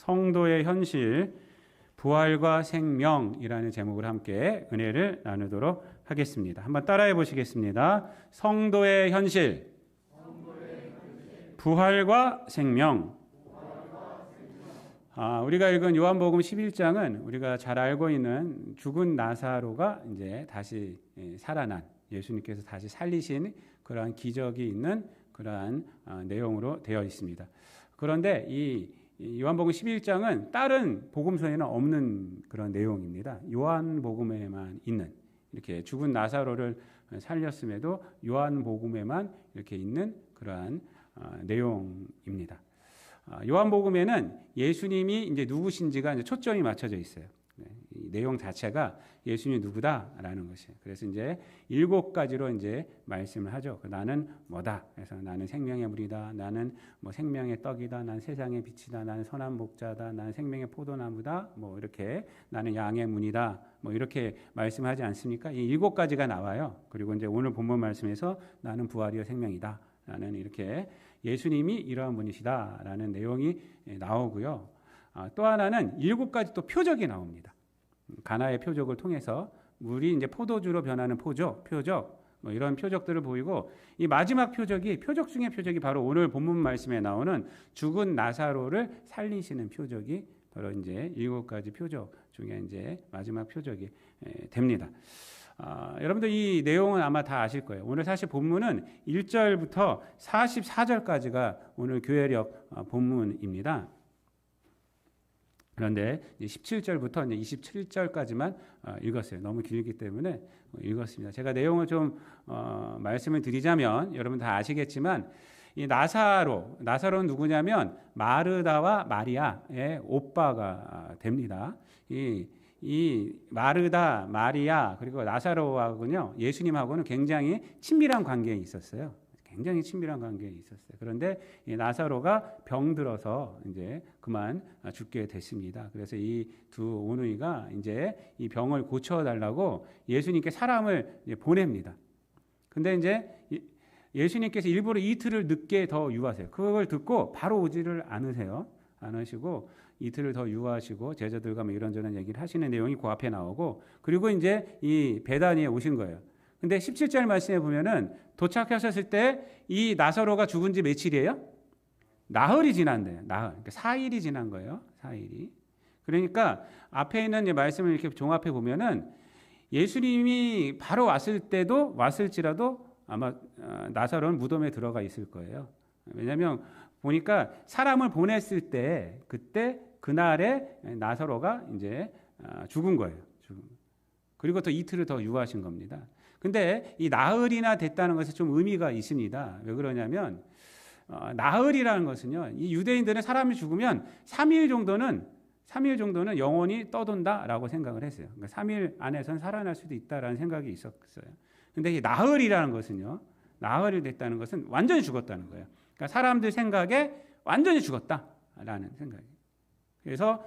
성도의 현실, 부활과 생명이라는 제목으로 함께 은혜를 나누도록 하겠습니다. 한번 따라해 보시겠습니다. 성도의 현실, 부활과 생명. 우리가 읽은 요한복음 11장은 우리가 잘 알고 있는 죽은 나사로가 이제 다시 살아난, 예수님께서 다시 살리신 그러한 기적이 있는 그러한 내용으로 되어 있습니다. 그런데 이 요한복음 11장은 다른 복음서에는 없는 그런 내용입니다. 요한복음에만 있는, 이렇게 죽은 나사로를 살렸음에도 요한복음에만 이렇게 있는 그러한 내용입니다. 요한복음에는 예수님이 이제 누구신지가 이제 초점이 맞춰져 있어요. 이 내용 자체가 예수님이 누구다라는 것이에요. 그래서 이제 7가지로 이제 말씀을 하죠. 나는 뭐다. 그래서 나는 생명의 물이다. 나는 뭐 생명의 떡이다. 나는 세상의 빛이다. 나는 선한 목자다. 나는 생명의 포도나무다. 뭐 이렇게 나는 양의 문이다. 뭐 이렇게 말씀하지 않습니까? 이 7가지가 나와요. 그리고 이제 오늘 본문 말씀에서 나는 부활이요 생명이다. 나는 이렇게 예수님이 이러한 분이시다라는 내용이 나오고요. 또 하나는 7가지 또 표적이 나옵니다. 가나의 표적을 통해서 물이 이제 포도주로 변하는 표적, 뭐 이런 표적들을 보이고, 이 마지막 표적이 표적 중의 표적이 바로 오늘 본문 말씀에 나오는 죽은 나사로를 살리시는 표적이 바로 이제 7가지 표적 중에 이제 마지막 표적이 됩니다. 여러분들 이 내용은 아마 다 아실 거예요. 오늘 사실 본문은 1절부터 44절까지가 오늘 교회력 본문입니다. 그런데 17절부터 27절까지만 읽었어요. 너무 길기 때문에 읽었습니다. 제가 내용을 좀 말씀을 드리자면 여러분 다 아시겠지만 이 나사로는 누구냐면 마르다와 마리아의 오빠가 됩니다. 이 마르다, 마리아 그리고 나사로하고는요, 예수님하고는 굉장히 친밀한 관계에 있었어요. 굉장히 친밀한 관계에 있었어요. 그런데 이 나사로가 병들어서 이제 그만 죽게 됐습니다. 그래서 이 두 오누이가 이제 이 병을 고쳐달라고 예수님께 사람을 보냅니다. 근데 이제 예수님께서 일부러 이틀을 늦게 더 유하세요. 그걸 듣고 바로 오지를 않으시고 이틀을 더 유하시고 제자들과 뭐 이런저런 얘기를 하시는 내용이 그 앞에 나오고, 그리고 이제 이 베다니에 오신 거예요. 근데 17절 말씀에 보면은 도착하셨을 때 이 나사로가 죽은 지 며칠이에요? 나흘이 지난대요. 그러니까 4일이 지난 거예요. 4일이. 그러니까 앞에 있는 말씀을 이렇게 종합해 보면은 예수님이 바로 왔을지라도 아마 나사로는 무덤에 들어가 있을 거예요. 왜냐하면 보니까 사람을 보냈을 때 그날에 나사로가 이제 죽은 거예요. 그리고 또 이틀을 더 유하신 겁니다. 근데 이 나흘이나 됐다는 것에 좀 의미가 있습니다. 왜 그러냐면 나흘이라는 것은요, 이 유대인들은 사람이 죽으면 3일 정도는 영혼이 떠돈다라고 생각을 했어요. 그러니까 3일 안에선 살아날 수도 있다라는 생각이 있었어요. 근데 이 나흘이라는 것은요, 나흘이 됐다는 것은 완전히 죽었다는 거예요. 그러니까 사람들 생각에 완전히 죽었다라는 생각이. 그래서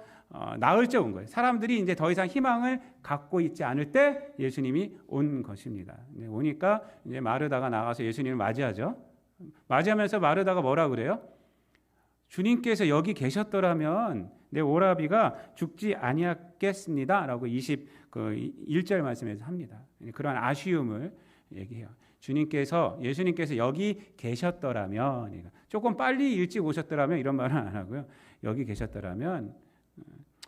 나흘째 온 거예요. 사람들이 이제 더 이상 희망을 갖고 있지 않을 때 예수님이 온 것입니다. 오니까 이제 마르다가 나가서 예수님을 맞이하죠. 맞이하면서 마르다가 뭐라 그래요? 주님께서 여기 계셨더라면 내 오라비가 죽지 아니었겠습니다라고 21절 말씀에서 합니다. 그런 아쉬움을 얘기해요. 예수님께서 여기 계셨더라면, 조금 빨리 일찍 오셨더라면 이런 말은 안 하고요. 여기 계셨더라면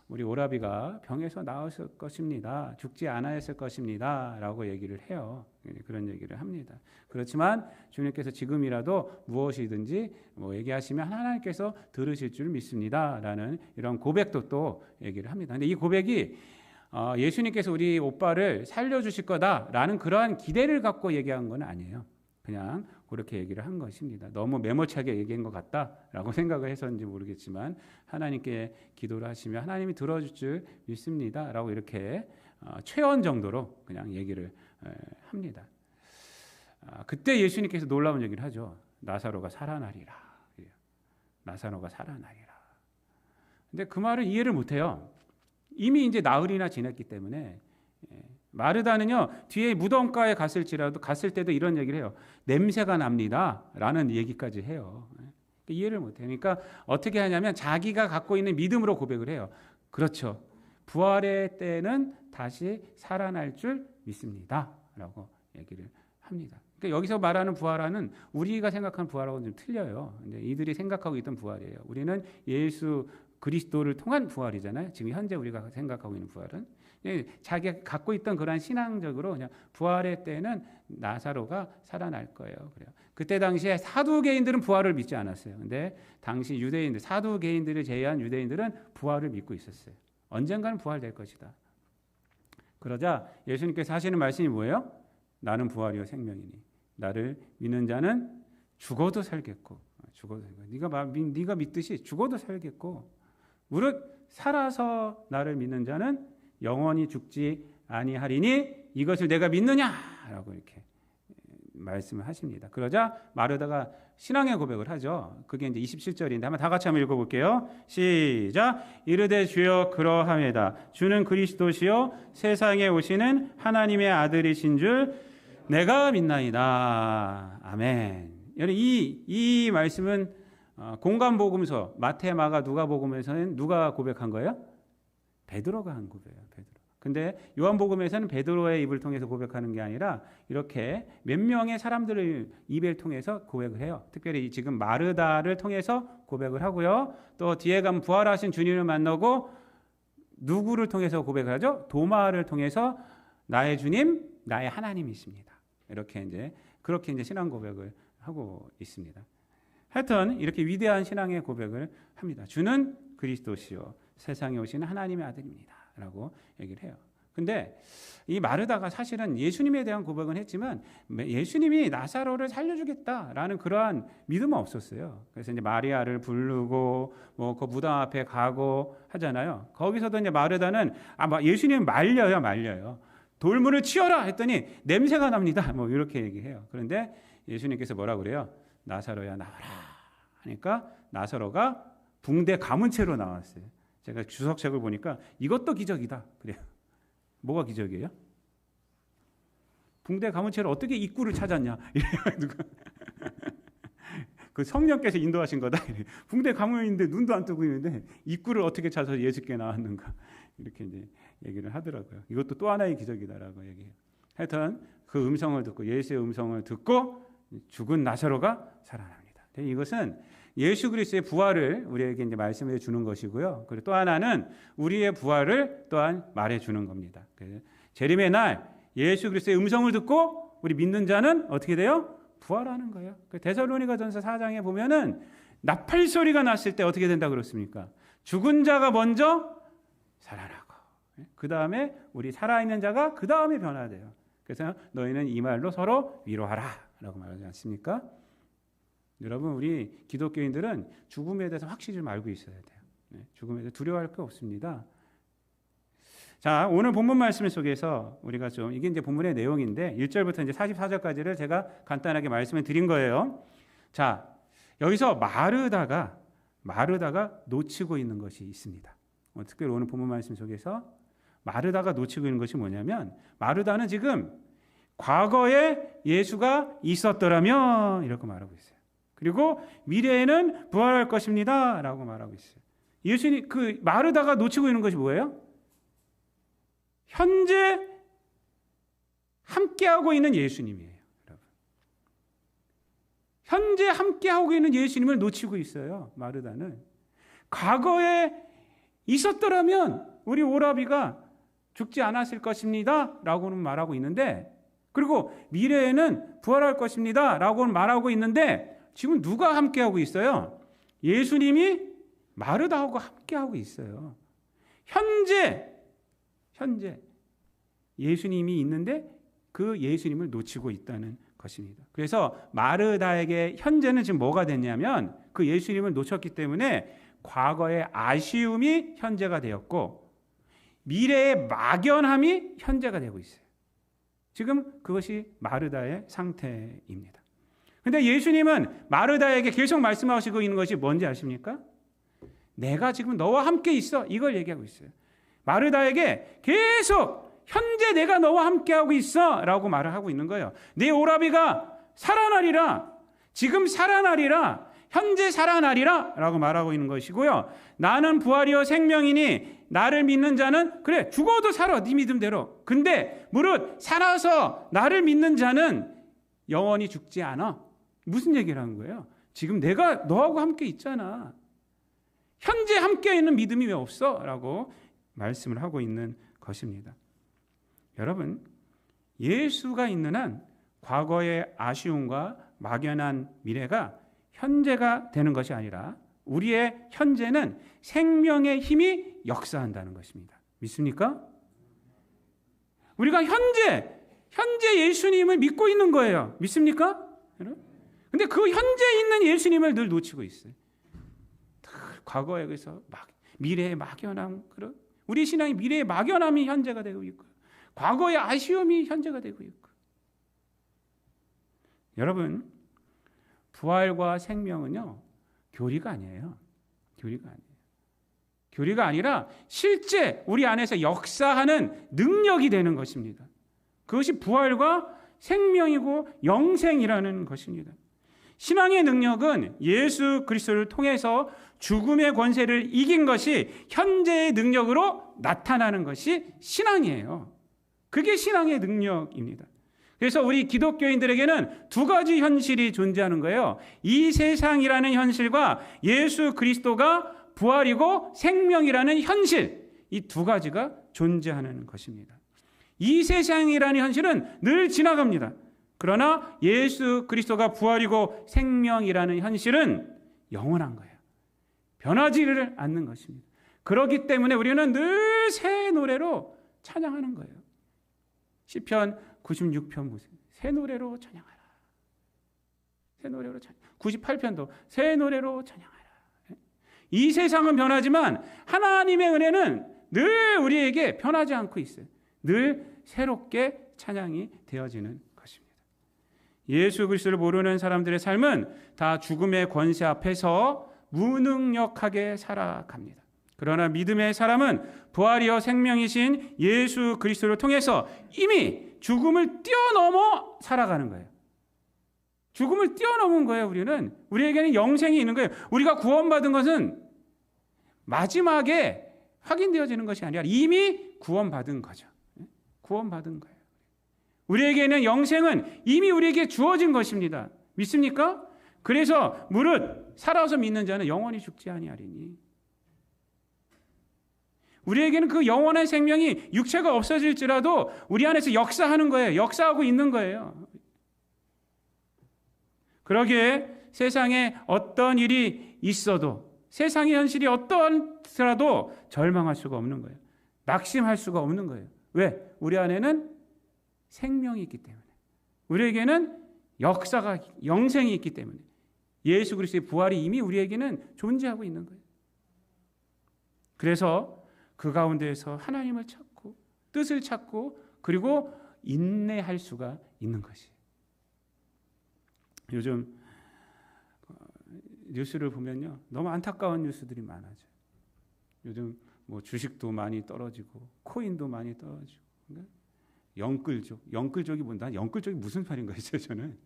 우리 오라비가 병에서 나았을 것입니다. 죽지 않았을 것입니다. 라고 얘기를 해요. 그런 얘기를 합니다. 그렇지만 주님께서 지금이라도 무엇이든지 얘기하시면 하나님께서 들으실 줄 믿습니다. 라는 이런 고백도 또 얘기를 합니다. 근데 이 고백이 예수님께서 우리 오빠를 살려주실 거다라는 그러한 기대를 갖고 얘기한 건 아니에요. 그냥 그렇게 얘기를 한 것입니다. 너무 매몰차게 얘기한 것 같다라고 생각을 해서인지 모르겠지만 하나님께 기도를 하시면 하나님이 들어줄 줄 믿습니다라고 이렇게 최언 정도로 그냥 얘기를 합니다. 그때 예수님께서 놀라운 얘기를 하죠. 나사로가 살아나리라. 나사로가 살아나리라. 근데 그 말을 이해를 못해요. 이미 이제 나흘이나 지났기 때문에. 마르다는요, 뒤에 무덤가에 갔을 때도 이런 얘기를 해요. 냄새가 납니다. 라는 얘기까지 해요. 이해를 못해요. 그러니까 어떻게 하냐면 자기가 갖고 있는 믿음으로 고백을 해요. 그렇죠. 부활의 때는 다시 살아날 줄 믿습니다. 라고 얘기를 합니다. 그러니까 여기서 말하는 부활하는 우리가 생각하는 부활하고는 좀 틀려요. 근데 이들이 생각하고 있던 부활이에요. 우리는 예수 그리스도를 통한 부활이잖아요. 지금 현재 우리가 생각하고 있는 부활은 자기가 갖고 있던 그러한 신앙적으로 그냥 부활의 때는 나사로가 살아날 거예요. 그래요. 그때 당시에 사두개인들은 부활을 믿지 않았어요. 근데 당시 유대인들, 사두개인들을 제외한 유대인들은 부활을 믿고 있었어요. 언젠가는 부활될 것이다. 그러자 예수님께서 하시는 말씀이 뭐예요? 나는 부활이요 생명이니 나를 믿는 자는 죽어도 살겠고, 죽어도 네가 믿듯이 죽어도 살겠고, 무릇 살아서 나를 믿는 자는 영원히 죽지 아니하리니 이것을 내가 믿느냐라고 이렇게 말씀을 하십니다. 그러자 마르다가 신앙의 고백을 하죠. 그게 이제 27절인데 한번 다 같이 한번 읽어볼게요. 시작. 이르되 주여 그러하매다. 주는 그리스도시요 세상에 오시는 하나님의 아들이신 줄 내가 믿나이다. 아멘. 이 말씀은 공간복음서 마태, 마가, 누가복음에서는 누가 고백한 거예요? 베드로가 한 고백이에요. 베드로. 근데 요한복음에서는 베드로의 입을 통해서 고백하는 게 아니라 이렇게 몇 명의 사람들을 입을 통해서 고백을 해요. 특별히 지금 마르다를 통해서 고백을 하고요. 또 뒤에 가면 부활하신 주님을 만나고 누구를 통해서 고백을 하죠? 도마를 통해서 나의 주님, 나의 하나님이십니다. 그렇게 이제 신앙 고백을 하고 있습니다. 하여튼 이렇게 위대한 신앙의 고백을 합니다. 주는 그리스도시요 세상에 오시는 하나님의 아들입니다. 라고 얘기를 해요. 근데 이 마르다가 사실은 예수님에 대한 고백은 했지만 예수님이 나사로를 살려주겠다라는 그러한 믿음은 없었어요. 그래서 이제 마리아를 부르고 그 무덤 앞에 가고 하잖아요. 거기서도 이제 마르다는 예수님 말려요. 돌문을 치워라 했더니 냄새가 납니다. 이렇게 얘기해요. 그런데 예수님께서 뭐라 그래요? 나사로야 나와라 하니까 나사로가 붕대 감은 채로 나왔어요. 제가 주석책을 보니까 이것도 기적이다. 그래요. 뭐가 기적이에요? 붕대 감은 채로 어떻게 입구를 찾았냐? 그 성령께서 인도하신 거다. 붕대 감은 있는데 눈도 안 뜨고 있는데 입구를 어떻게 찾아서 예수께 나왔는가? 이렇게 이제 얘기를 하더라고요. 이것도 또 하나의 기적이다라고 얘기해요. 하여튼 그 음성을 듣고 예수의 음성을 듣고 죽은 나사로가 살아납니다. 이것은 예수 그리스도의 부활을 우리에게 이제 말씀해 주는 것이고요. 그리고 또 하나는 우리의 부활을 또한 말해 주는 겁니다. 재림의 날 예수 그리스도의 음성을 듣고 우리 믿는 자는 어떻게 돼요? 부활하는 거예요. 데살로니가전서 4장에 보면은 나팔 소리가 났을 때 어떻게 된다 그렇습니까? 죽은 자가 먼저 살아나고 그 다음에 우리 살아있는 자가 그 다음에 변화돼요. 그래서 너희는 이 말로 서로 위로하라라고 말하지 않습니까? 여러분 우리 기독교인들은 죽음에 대해서 확실히 좀 알고 있어야 돼요. 죽음에 대해서 두려워할 게 없습니다. 자, 오늘 본문 말씀 속에서 우리가 좀 이게 이제 본문의 내용인데 1절부터 이제 44절까지를 제가 간단하게 말씀을 드린 거예요. 자, 여기서 마르다가 놓치고 있는 것이 있습니다. 특별히 오늘 본문 말씀 속에서 마르다가 놓치고 있는 것이 뭐냐면 마르다는 지금 과거에 예수가 있었더라면 이렇게 말하고 있어요. 그리고 미래에는 부활할 것입니다 라고 말하고 있어요. 예수님 마르다가 놓치고 있는 것이 뭐예요? 현재 함께하고 있는 예수님이에요. 여러분. 현재 함께하고 있는 예수님을 놓치고 있어요. 마르다는. 과거에 있었더라면 우리 오라비가 죽지 않았을 것입니다 라고는 말하고 있는데, 그리고 미래에는 부활할 것입니다 라고는 말하고 있는데, 지금 누가 함께하고 있어요? 예수님이 마르다하고 함께하고 있어요. 현재 예수님이 있는데 그 예수님을 놓치고 있다는 것입니다. 그래서 마르다에게 현재는 지금 뭐가 됐냐면 그 예수님을 놓쳤기 때문에 과거의 아쉬움이 현재가 되었고 미래의 막연함이 현재가 되고 있어요. 지금 그것이 마르다의 상태입니다. 근데 예수님은 마르다에게 계속 말씀하시고 있는 것이 뭔지 아십니까? 내가 지금 너와 함께 있어. 이걸 얘기하고 있어요. 마르다에게 계속 현재 내가 너와 함께하고 있어 라고 말을 하고 있는 거예요. 내 오라비가 살아나리라. 지금 살아나리라. 현재 살아나리라 라고 말하고 있는 것이고요. 나는 부활이요 생명이니 나를 믿는 자는 그래 죽어도 살아 네 믿음대로. 근데 무릇 살아서 나를 믿는 자는 영원히 죽지 않아. 무슨 얘기를 하는 거예요? 지금 내가 너하고 함께 있잖아. 현재 함께 있는 믿음이 왜 없어? 라고 말씀을 하고 있는 것입니다. 여러분, 예수가 있는 한 과거의 아쉬움과 막연한 미래가 현재가 되는 것이 아니라 우리의 현재는 생명의 힘이 역사한다는 것입니다. 믿습니까? 우리가 현재 예수님을 믿고 있는 거예요. 믿습니까? 근데 그 현재 있는 예수님을 늘 놓치고 있어요. 과거에 그래서 미래의 막연함, 우리 신앙이 미래의 막연함이 현재가 되고 있고 과거의 아쉬움이 현재가 되고 있고. 여러분, 부활과 생명은요 교리가 아니에요. 교리가 아니라 실제 우리 안에서 역사하는 능력이 되는 것입니다. 그것이 부활과 생명이고 영생이라는 것입니다. 신앙의 능력은 예수 그리스도를 통해서 죽음의 권세를 이긴 것이 현재의 능력으로 나타나는 것이 신앙이에요. 그게 신앙의 능력입니다. 그래서 우리 기독교인들에게는 두 가지 현실이 존재하는 거예요. 이 세상이라는 현실과 예수 그리스도가 부활이고 생명이라는 현실, 이 두 가지가 존재하는 것입니다. 이 세상이라는 현실은 늘 지나갑니다. 그러나 예수 그리스도가 부활이고 생명이라는 현실은 영원한 거예요. 변하지를 않는 것입니다. 그렇기 때문에 우리는 늘 새 노래로 찬양하는 거예요. 시편 96편 보세요. 새 노래로 찬양하라. 새 노래로 찬양. 98편도 새 노래로 찬양하라. 이 세상은 변하지만 하나님의 은혜는 늘 우리에게 변하지 않고 있어요. 늘 새롭게 찬양이 되어지는 것입니다. 예수 그리스도를 모르는 사람들의 삶은 다 죽음의 권세 앞에서 무능력하게 살아갑니다. 그러나 믿음의 사람은 부활이여 생명이신 예수 그리스도를 통해서 이미 죽음을 뛰어넘어 살아가는 거예요. 죽음을 뛰어넘은 거예요. 우리에게는 영생이 있는 거예요. 우리가 구원받은 것은 마지막에 확인되어지는 것이 아니라 이미 구원받은 거죠. 구원받은 거예요. 우리에게는 영생은 이미 우리에게 주어진 것입니다. 믿습니까? 그래서 무릇 살아서 믿는 자는 영원히 죽지 아니하리니. 우리에게는 그 영원한 생명이 육체가 없어질지라도 우리 안에서 역사하는 거예요. 역사하고 있는 거예요. 그러기에 세상에 어떤 일이 있어도 세상의 현실이 어떠하더라도 절망할 수가 없는 거예요. 낙심할 수가 없는 거예요. 왜? 우리 안에는 생명이 있기 때문에. 우리에게는 역사가 영생이 있기 때문에. 예수 그리스도의 부활이 이미 우리에게는 존재하고 있는 거예요. 그래서 그 가운데에서 하나님을 찾고 뜻을 찾고 그리고 인내할 수가 있는 것이에요. 요즘 뉴스를 보면요, 너무 안타까운 뉴스들이 많아져요. 요즘 뭐 주식도 많이 떨어지고 코인도 많이 떨어지고 영끌족이 뭔다? 영끌족이 무슨 말인 거였어요? 저는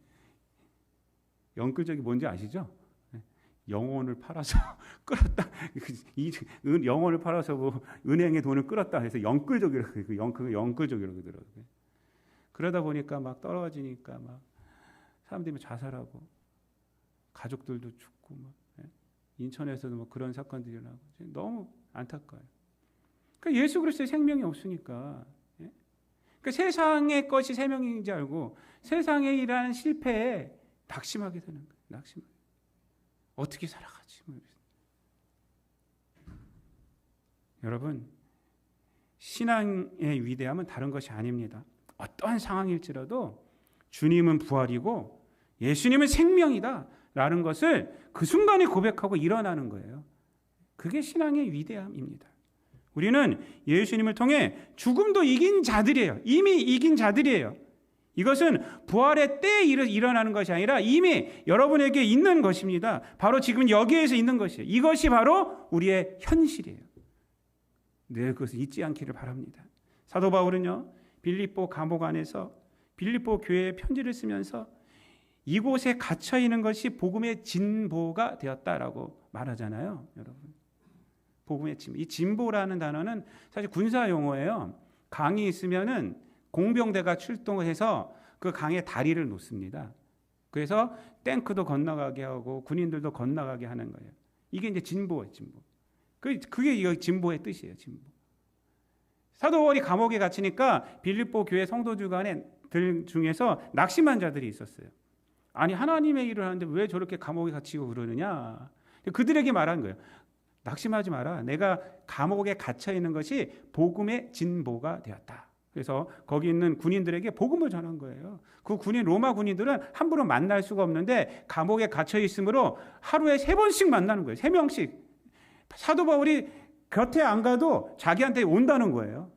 영끌족이 뭔지 아시죠? 영혼을 팔아서 끌었다. 영혼을 팔아서 뭐 은행에 돈을 끌었다 해서 영끌족이라고 영끌족이라고 그러더라고요. 그러다 보니까 막 떨어지니까 막 사람들이 자살하고 가족들도 죽고 막 인천에서도 뭐 그런 사건들이 일어나고 너무 안타까워요. 그러니까 예수 그리스도의 생명이 없으니까 그러니까 세상의 것이 생명인지 알고 세상에 일하는 실패에 낙심하게 되는 거예요. 낙심하게. 어떻게 살아가지? 여러분, 신앙의 위대함은 다른 것이 아닙니다. 어떠한 상황일지라도 주님은 부활이고 예수님은 생명이다 라는 것을 그 순간에 고백하고 일어나는 거예요. 그게 신앙의 위대함입니다. 우리는 예수님을 통해 죽음도 이긴 자들이에요. 이미 이긴 자들이에요. 이것은 부활의 때에 일어나는 것이 아니라 이미 여러분에게 있는 것입니다. 바로 지금 여기에서 있는 것이에요. 이것이 바로 우리의 현실이에요. 늘 그것을 잊지 않기를 바랍니다. 사도 바울은요, 빌립보 감옥 안에서 빌립보 교회에 편지를 쓰면서 이곳에 갇혀 있는 것이 복음의 진보가 되었다라고 말하잖아요, 여러분. 복음의 진보. 이 진보라는 단어는 사실 군사 용어예요. 강이 있으면은 공병대가 출동을 해서 그 강에 다리를 놓습니다. 그래서 탱크도 건너가게 하고 군인들도 건너가게 하는 거예요. 이게 이제 진보예요, 진보. 그게 이 진보의 뜻이에요, 진보. 사도 바울이 감옥에 갇히니까 빌립보 교회 성도들 중에서 낙심한 자들이 있었어요. 아니, 하나님의 일을 하는데 왜 저렇게 감옥에 갇히고 그러느냐. 그들에게 말한 거예요. 낙심하지 마라. 내가 감옥에 갇혀 있는 것이 복음의 진보가 되었다. 그래서 거기 있는 군인들에게 복음을 전한 거예요. 그 군인, 로마 군인들은 함부로 만날 수가 없는데 감옥에 갇혀 있으므로 하루에 3번씩 만나는 거예요. 3명씩. 사도 바울이 곁에 안 가도 자기한테 온다는 거예요.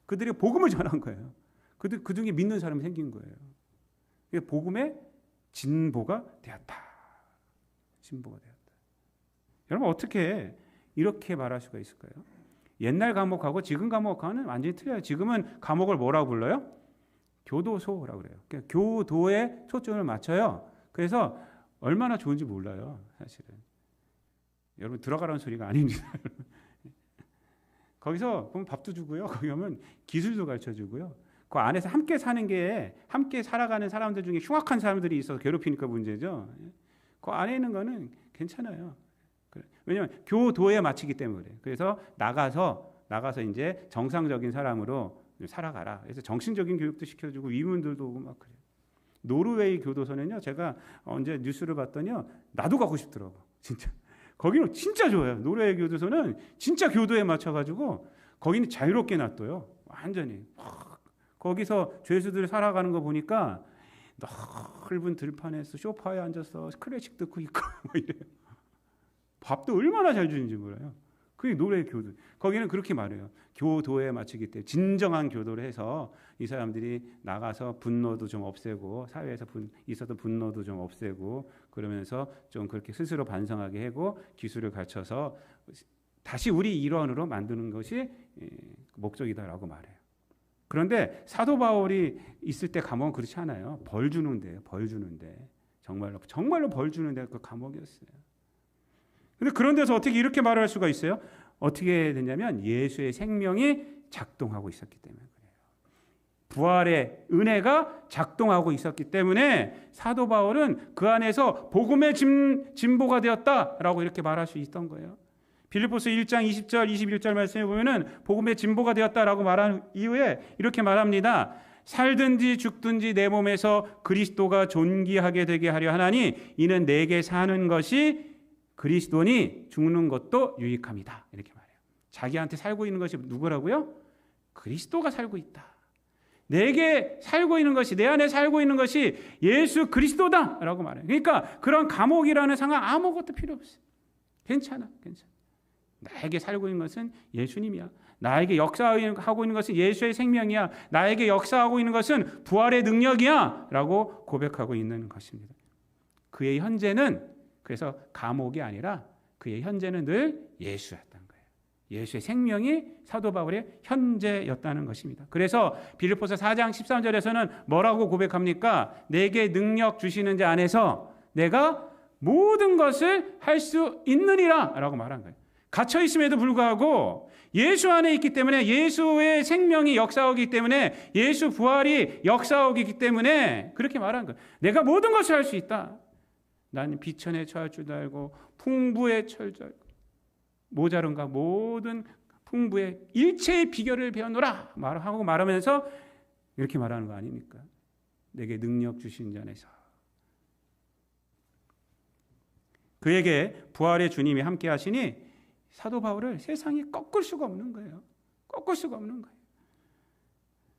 그들이 복음을 전한 거예요. 그 중에 믿는 사람이 생긴 거예요. 복음의 진보가 되었다. 진보가 되었다. 여러분, 어떻게 이렇게 말할 수가 있을까요? 옛날 감옥하고 지금 감옥하고는 완전히 틀려요. 지금은 감옥을 뭐라고 불러요? 교도소라고 그래요. 그러니까 교도에 초점을 맞춰요. 그래서 얼마나 좋은지 몰라요, 사실은. 여러분, 들어가라는 소리가 아닙니다. 거기서 보면 밥도 주고요. 거기 가면 기술도 가르쳐주고요. 그 안에서 함께 사는 게, 함께 살아가는 사람들 중에 흉악한 사람들이 있어서 괴롭히니까 문제죠. 그 안에 있는 거는 괜찮아요. 왜냐하면 교도에 맞추기 때문에 그래요. 그래서 나가서 이제 정상적인 사람으로 살아가라. 그래서 정신적인 교육도 시켜주고 위문들도 오고 막 그래요. 노르웨이 교도소는요, 제가 언제 뉴스를 봤더니요, 나도 가고 싶더라고. 진짜. 거기는 진짜 좋아요. 노르웨이 교도소는 진짜 교도에 맞춰가지고 거기는 자유롭게 놔둬요. 완전히. 거기서 죄수들 살아가는 거 보니까 넓은 들판에서 소파에 앉아서 클래식 듣고 있고 뭐 이래요. 밥도 얼마나 잘 주는지 몰라요. 그게 노래 교도. 거기는 그렇게 말해요. 교도에 맞추기 때문에 진정한 교도를 해서 이 사람들이 나가서 분노도 좀 없애고 사회에서 있어도 분노도 좀 없애고 그러면서 좀 그렇게 스스로 반성하게 하고 기술을 갖춰서 다시 우리 일원으로 만드는 것이 목적이다라고 말해요. 그런데 사도 바울이 있을 때 감옥은 그렇지 않아요. 벌 주는데요. 벌 주는데. 정말로 벌 주는데 그 감옥이었어요. 근데 그런 데서 어떻게 이렇게 말할 수가 있어요? 어떻게 됐냐면 예수의 생명이 작동하고 있었기 때문에 그래요. 부활의 은혜가 작동하고 있었기 때문에 사도 바울은 그 안에서 복음의 진보가 되었다라고 이렇게 말할 수 있던 거예요. 빌립보서 1장 20절 21절 말씀에 보면은 복음의 진보가 되었다라고 말한 이후에 이렇게 말합니다. 살든지 죽든지 내 몸에서 그리스도가 존귀하게 되게 하려 하나니 이는 내게 사는 것이 그리스도니 죽는 것도 유익함이다. 이렇게 말해요. 자기한테 살고 있는 것이 누구라고요? 그리스도가 살고 있다. 내게 살고 있는 것이, 내 안에 살고 있는 것이 예수 그리스도다라고 말해요. 그러니까 그런 감옥이라는 상황 아무것도 필요 없어요. 괜찮아. 나에게 살고 있는 것은 예수님이야. 나에게 역사하고 있는 것은 예수의 생명이야. 나에게 역사하고 있는 것은 부활의 능력이야 라고 고백하고 있는 것입니다. 그의 현재는 그래서 감옥이 아니라 그의 현재는 늘 예수였던 거예요. 예수의 생명이 사도 바울의 현재였다는 것입니다. 그래서 빌립보서 4장 13절에서는 뭐라고 고백합니까? 내게 능력 주시는 자 안에서 내가 모든 것을 할 수 있느니라 라고 말한 거예요. 갇혀 있음에도 불구하고 예수 안에 있기 때문에 예수의 생명이 역사하기 때문에 예수 부활이 역사하기 때문에 그렇게 말한 거예요. 내가 모든 것을 할 수 있다. 나는 비천에 처할 줄도 알고 풍부에 처할 줄 알고 모자른가 모든 풍부의 일체의 비결을 배워노라 말하면서 이렇게 말하는 거 아닙니까? 내게 능력 주신 자 안에서 그에게 부활의 주님이 함께 하시니 사도 바울을 세상이 꺾을 수가 없는 거예요. 꺾을 수가 없는 거예요.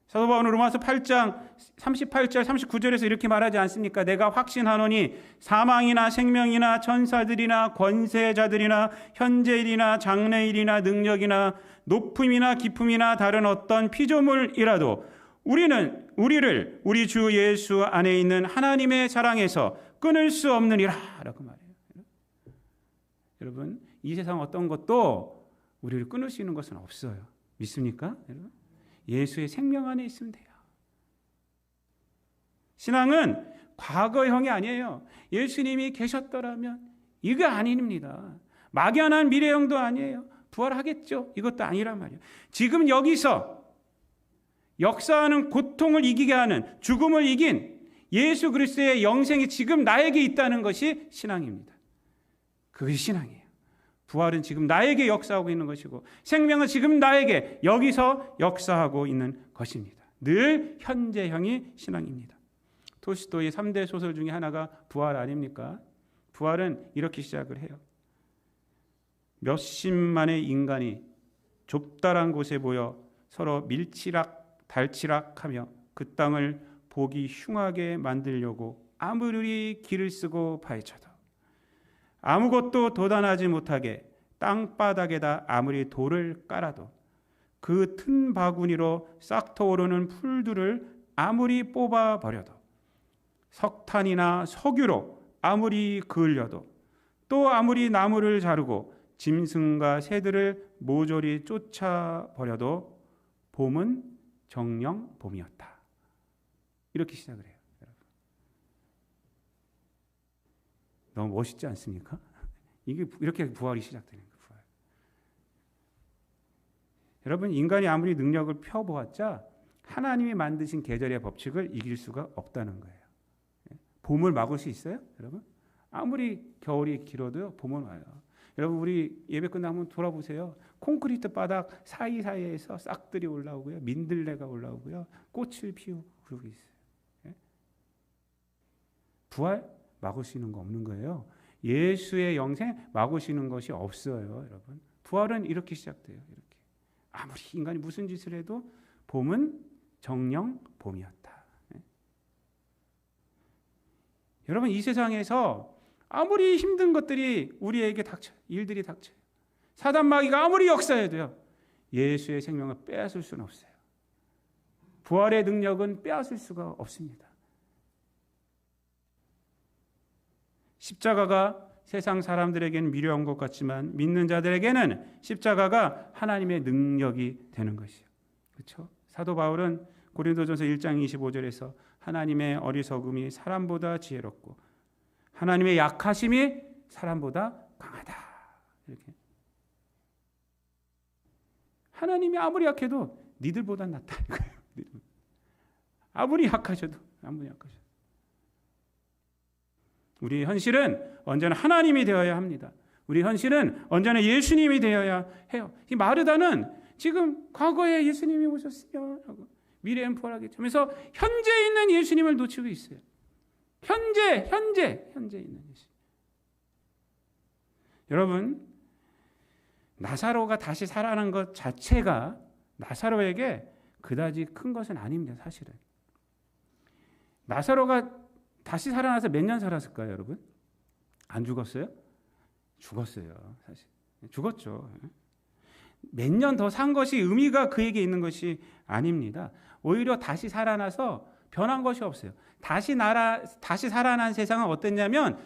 사도 바울은 로마서 8장 38절 39절에서 이렇게 말하지 않습니까? 내가 확신하노니 사망이나 생명이나 천사들이나 권세자들이나 현재일이나 장래일이나 능력이나 높음이나 깊음이나 다른 어떤 피조물이라도 우리를 우리 주 예수 안에 있는 하나님의 사랑에서 끊을 수 없느니라 라고 말해요. 여러분, 이 세상 어떤 것도 우리를 끊을 수 있는 것은 없어요. 믿습니까? 여러분? 예수의 생명 안에 있으면 돼요. 신앙은 과거형이 아니에요. 예수님이 계셨더라면 이거 아닙니다. 막연한 미래형도 아니에요. 부활하겠죠. 이것도 아니란 말이에요. 지금 여기서 역사하는 고통을 이기게 하는 죽음을 이긴 예수 그리스도의 영생이 지금 나에게 있다는 것이 신앙입니다. 그것이 신앙이에요. 부활은 지금 나에게 역사하고 있는 것이고 생명은 지금 나에게 여기서 역사하고 있는 것입니다. 늘 현재형이 신앙입니다. 톨스토이의 3대 소설 중에 하나가 부활 아닙니까? 부활은 이렇게 시작을 해요. 몇십만의 인간이 좁다란 곳에 모여 서로 밀치락 달치락하며 그 땅을 보기 흉하게 만들려고 아무리 길을 쓰고 파헤쳐도 아무것도 도달하지 못하게 땅바닥에다 아무리 돌을 깔아도 그 튼 바구니로 싹터오르는 풀들을 아무리 뽑아버려도 석탄이나 석유로 아무리 그을려도 또 아무리 나무를 자르고 짐승과 새들을 모조리 쫓아버려도 봄은 정녕 봄이었다. 이렇게 시작을 해요. 너무 멋있지 않습니까? 이게 이렇게 부활이 시작되는 거예요. 부활. 여러분, 인간이 아무리 능력을 펴보았자 하나님이 만드신 계절의 법칙을 이길 수가 없다는 거예요. 봄을 막을 수 있어요? 여러분? 아무리 겨울이 길어도요, 봄은 와요. 여러분, 우리 예배 끝나면 돌아보세요. 콘크리트 바닥 사이사이에서 싹들이 올라오고요. 민들레가 올라오고요. 꽃을 피우고 그러고 있어요. 부활 막을 수 있는 거 없는 거예요. 예수의 영생 막을 수 있는 것이 없어요, 여러분. 부활은 이렇게 시작돼요. 이렇게. 아무리 인간이 무슨 짓을 해도 봄은 정녕 봄이었다. 여러분, 이 세상에서 아무리 힘든 것들이 우리에게 닥쳐요. 일들이 닥쳐요. 사단 마귀가 아무리 역사해도요. 예수의 생명을 빼앗을 수는 없어요. 부활의 능력은 빼앗을 수가 없습니다. 십자가가 세상 사람들에게는 미려한 것 같지만 믿는 자들에게는 십자가가 하나님의 능력이 되는 것이에요. 그렇죠? 사도 바울은 고린도전서 1장 25절에서 하나님의 어리석음이 사람보다 지혜롭고 하나님의 약하심이 사람보다 강하다. 이렇게. 하나님이 아무리 약해도 니들보다 낫다. 아무리 약하셔도 아무리 약하셔도. 우리 현실은 언제나 하나님이 되어야 합니다. 우리 현실은 언제나 예수님이 되어야 해요. 이 마르다는 지금 과거에 예수님이 오셨으면 하고 미래엔 부활하겠죠. 그래서 현재 있는 예수님을 놓치고 있어요. 현재 있는 예수. 여러분, 나사로가 다시 살아난 것 자체가 나사로에게 그다지 큰 것은 아닙니다. 사실은. 나사로가 다시 살아나서 몇 년 살았을까요, 여러분? 안 죽었어요? 죽었어요, 사실. 죽었죠. 몇 년 더 산 것이 의미가 그에게 있는 것이 아닙니다. 오히려 다시 살아나서 변한 것이 없어요. 다시 살아난 세상은 어땠냐면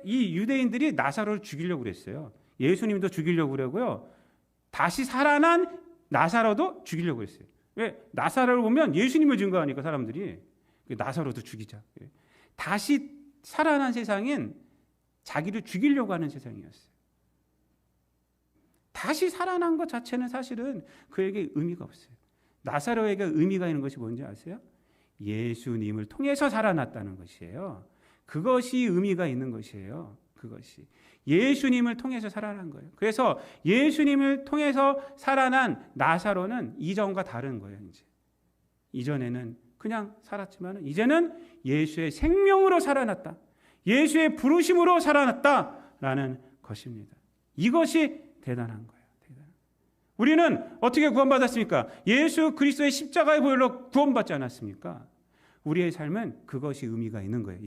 이 유대인들이 나사로를 죽이려고 그랬어요. 예수님도 죽이려고 그러고요. 다시 살아난 나사로도 죽이려고 했어요. 왜? 나사로를 보면 예수님을 증거하니까 사람들이 나사로도 죽이자. 다시 살아난 세상은 자기를 죽이려고 하는 세상이었어요. 다시 살아난 것 자체는 사실은 그에게 의미가 없어요. 나사로에게 의미가 있는 것이 뭔지 아세요? 예수님을 통해서 살아났다는 것이에요. 그것이 의미가 있는 것이에요. 그것이. 예수님을 통해서 살아난 거예요. 그래서 예수님을 통해서 살아난 나사로는 이전과 다른 거예요. 이전에는 그냥 살았지만 이제는 예수의 생명으로 살아났다. 예수의 부르심으로 살아났다라는 것입니다. 이것이 대단한 거예요. 우리는 어떻게 구원받았습니까? 예수 그리스도의 십자가의 보혈로 구원받지 않았습니까? 우리의 삶은 그것이 의미가 있는 거예요.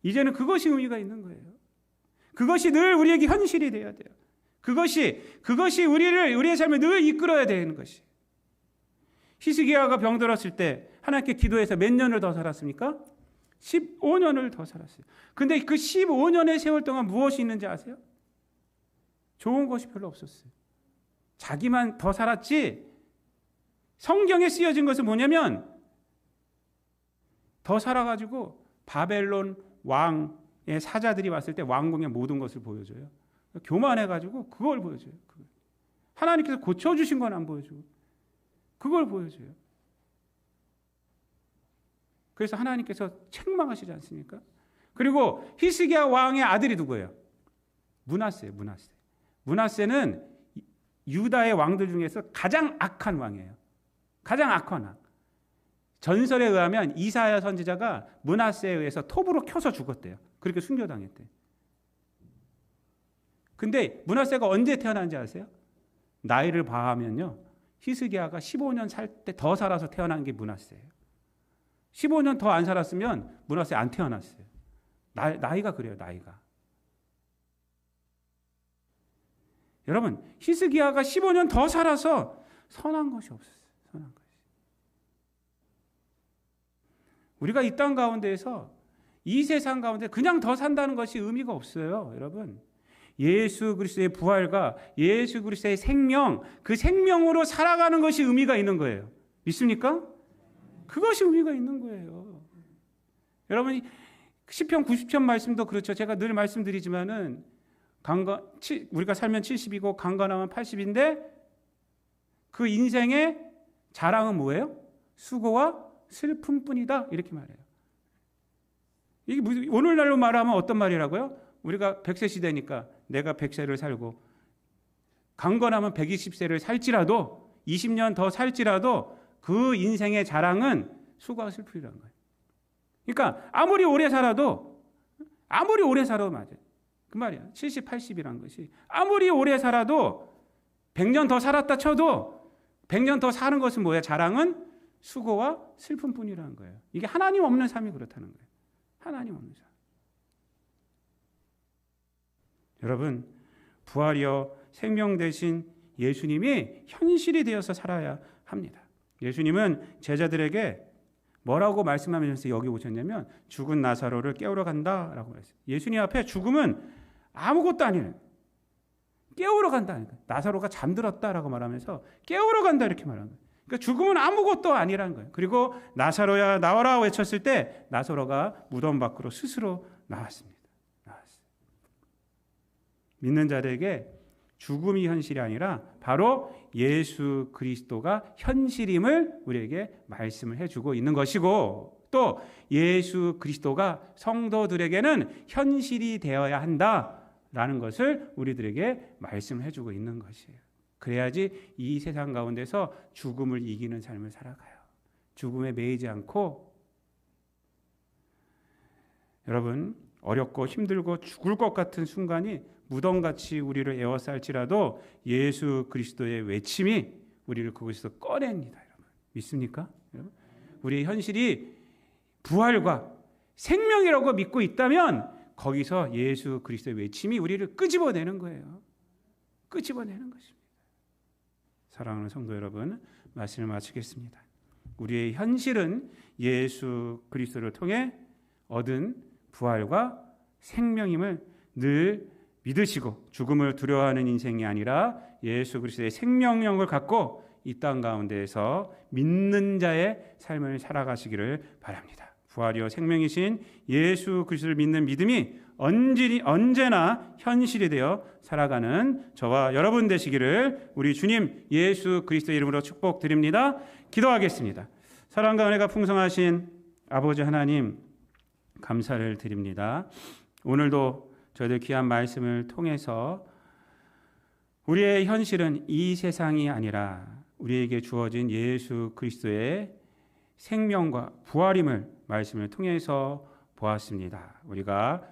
이제는 그것이 의미가 있는 거예요. 그것이 늘 우리에게 현실이 되어야 돼요. 그것이 우리의 삶을 늘 이끌어야 되는 것이. 히스기야가 병들었을 때 하나님께 기도해서 몇 년을 더 살았습니까? 15년을 더 살았어요. 근데 그 15년의 세월 동안 무엇이 있는지 아세요? 좋은 것이 별로 없었어요. 자기만 더 살았지. 성경에 쓰여진 것은 뭐냐면 더 살아가지고 바벨론 왕의 사자들이 왔을 때 왕궁의 모든 것을 보여줘요. 교만해가지고 그걸 보여줘요. 하나님께서 고쳐주신 건 안 보여주고 그걸 보여줘요. 그래서 하나님께서 책망하시지 않습니까? 그리고 히스기야 왕의 아들이 누구예요? 므낫세예요. 므낫세는 유다의 왕들 중에서 가장 악한 왕이에요. 가장 악한 왕. 전설에 의하면 이사야 선지자가 므낫세에 의해서 톱으로 켜서 죽었대요. 그렇게 순교당했대요. 근데 므낫세가 언제 태어난지 아세요? 나이를 봐하면요, 히스기야가 15년 살 때 더 살아서 태어난 게 므낫세예요. 15년 더 안 살았으면 므낫세 안 태어났어요. 나이가 그래요. 나이가. 여러분, 히스기야가 15년 더 살아서 선한 것이 없었어요. 선한 것이. 우리가 이 땅 가운데에서 이 세상 가운데 그냥 더 산다는 것이 의미가 없어요. 여러분, 예수 그리스도의 부활과 예수 그리스도의 생명, 그 생명으로 살아가는 것이 의미가 있는 거예요. 믿습니까? 그것이 의미가 있는 거예요. 여러분, 시편 90편 말씀도 그렇죠. 제가 늘 말씀드리지만은 우리가 살면 70이고 강건하면 80인데 그 인생의 자랑은 뭐예요? 수고와 슬픔뿐이다. 이렇게 말해요. 이게 오늘날로 말하면 어떤 말이라고요? 우리가 100세 시대니까 내가 100세를 살고 강건하면 120세를 살지라도 20년 더 살지라도 그 인생의 자랑은 수고와 슬픔이라는 거예요. 그러니까 아무리 오래 살아도 맞아요. 그 말이야. 70, 80이라는 것이 아무리 오래 살아도 100년 더 살았다 쳐도 100년 더 사는 것은 뭐야? 자랑은 수고와 슬픔뿐이라는 거예요. 이게 하나님 없는 삶이 그렇다는 거예요. 하나님 없는 삶. 여러분, 부활이여 생명 되신 예수님이 현실이 되어서 살아야 합니다. 예수님은 제자들에게 뭐라고 말씀하면서 여기 오셨냐면 죽은 나사로를 깨우러 간다라고 했어요. 예수님 앞에 죽음은 아무것도 아니에요. 깨우러 간다. 나사로가 잠들었다라고 말하면서 깨우러 간다 이렇게 말하는 거예요. 그러니까 죽음은 아무것도 아니라는 거예요. 그리고 나사로야 나와라 외쳤을 때 나사로가 무덤 밖으로 스스로 나왔습니다. 믿는 자들에게 죽음이 현실이 아니라 바로 예수 그리스도가 현실임을 우리에게 말씀을 해주고 있는 것이고, 또 예수 그리스도가 성도들에게는 현실이 되어야 한다라는 것을 우리들에게 말씀을 해주고 있는 것이에요. 그래야지 이 세상 가운데서 죽음을 이기는 삶을 살아가요. 죽음에 매이지 않고. 여러분, 어렵고 힘들고 죽을 것 같은 순간이 무덤같이 우리를 에워쌀지라도 예수 그리스도의 외침이 우리를 그곳에서 꺼냅니다. 여러분, 믿습니까? 여러분? 우리의 현실이 부활과 생명이라고 믿고 있다면 거기서 예수 그리스도의 외침이 우리를 끄집어내는 거예요. 끄집어내는 것입니다. 사랑하는 성도 여러분, 말씀을 마치겠습니다. 우리의 현실은 예수 그리스도를 통해 얻은 부활과 생명임을 늘 믿으시고 죽음을 두려워하는 인생이 아니라 예수 그리스도의 생명력을 갖고 이 땅 가운데에서 믿는 자의 삶을 살아가시기를 바랍니다. 부활이요 생명이신 예수 그리스도를 믿는 믿음이 언제나 현실이 되어 살아가는 저와 여러분 되시기를 우리 주님 예수 그리스도의 이름으로 축복드립니다. 기도하겠습니다. 사랑과 은혜가 풍성하신 아버지 하나님, 감사를 드립니다. 오늘도 저희들 귀한 말씀을 통해서 우리의 현실은 이 세상이 아니라 우리에게 주어진 예수 그리스도의 생명과 부활임을 말씀을 통해서 보았습니다. 우리가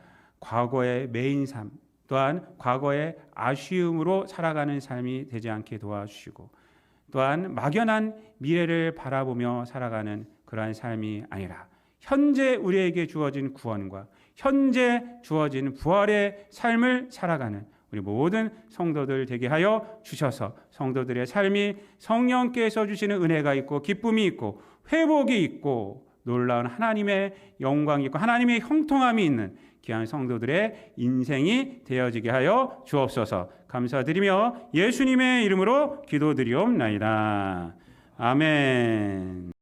과거의 매인 삶, 또한 과거의 아쉬움으로 살아가는 삶이 되지 않게 도와주시고, 또한 막연한 미래를 바라보며 살아가는 그러한 삶이 아니라 현재 우리에게 주어진 구원과 현재 주어진 부활의 삶을 살아가는 우리 모든 성도들 되게 하여 주셔서 성도들의 삶이 성령께서 주시는 은혜가 있고 기쁨이 있고 회복이 있고 놀라운 하나님의 영광이 있고 하나님의 형통함이 있는 귀한 성도들의 인생이 되어지게 하여 주옵소서. 감사드리며 예수님의 이름으로 기도드리옵나이다. 아멘.